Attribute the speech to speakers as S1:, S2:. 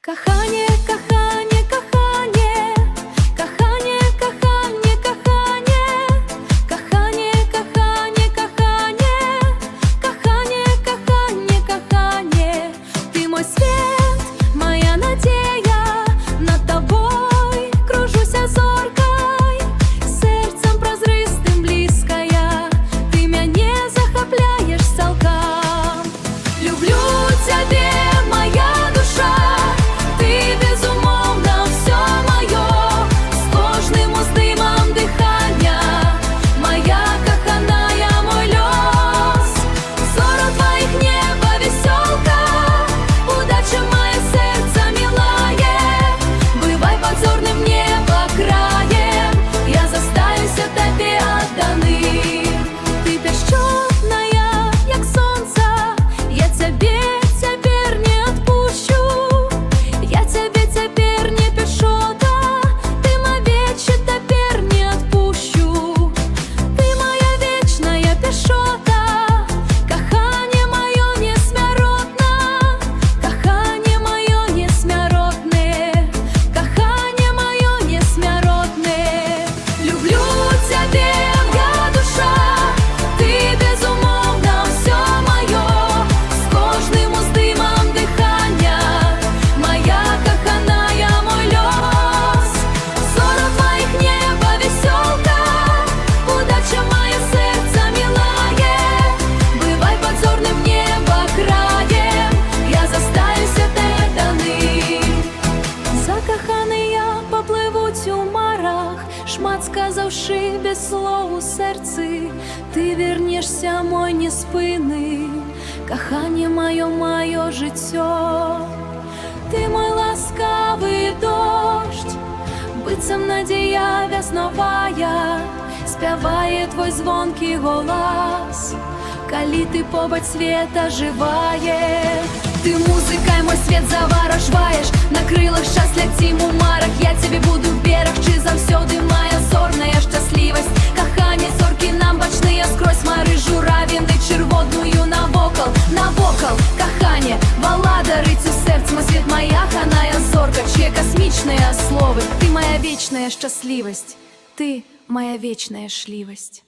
S1: Кохання, кохання, кохання, кохання, кохання, кохання, кохання, кохання, кохання, кохання, кохання, кохання. Ты мой свет, моя надея, над тобой кружуся зоркой, сердцем прозрыстым близкая, ты мяне захопляешь цалкам. Люблю тебе, моя душа, ты безумовно все мое, с кожным уздымом дыхания, моя коханая, мой лёс. Зору твоих небо веселка, удача мое сердце милое, бывай подзорным небо краем, я застаюся тебе отданым. Ты песчаная, як солнце, я тебе теперь не отпущу, я тебе теперь не пешота, ты моя вечная теперь не отпущу, ты моя вечная пешота, кохання моё несмяротна, кохання моё несмяротне, кохання моё несмяротне. Люблю тебе, моя душа, ты безумовно все мое, с кожным уздымом дыхания, моя коханая, мой лёс. Зору твоих небо веселка, удача мое сердце милое, бывай подзорным небо краем, я застаюся тебе даным. Закоханий я попливуть у марах, шмат сказавши без слов у серці, ти вернешся, мой неспинний, кохання моє життя. Ти мой ласкавий дощ, бицем надія весновая, спяває твой звонкий голос, калі ти побач света живає. Ты музыкой мой свет завораживаешь, на крылах щас летим у марах, я тебе буду в берег, чи завсёды моя зорная щасливость. Кохання, зорки нам бачные, скрозь мари журавіни, червоною навокал, кохання, балада рыть у сердце, мой свет, моя ханая зорка, чье космичные словы. Ты моя вечная счастливость, ты моя вечная шливость.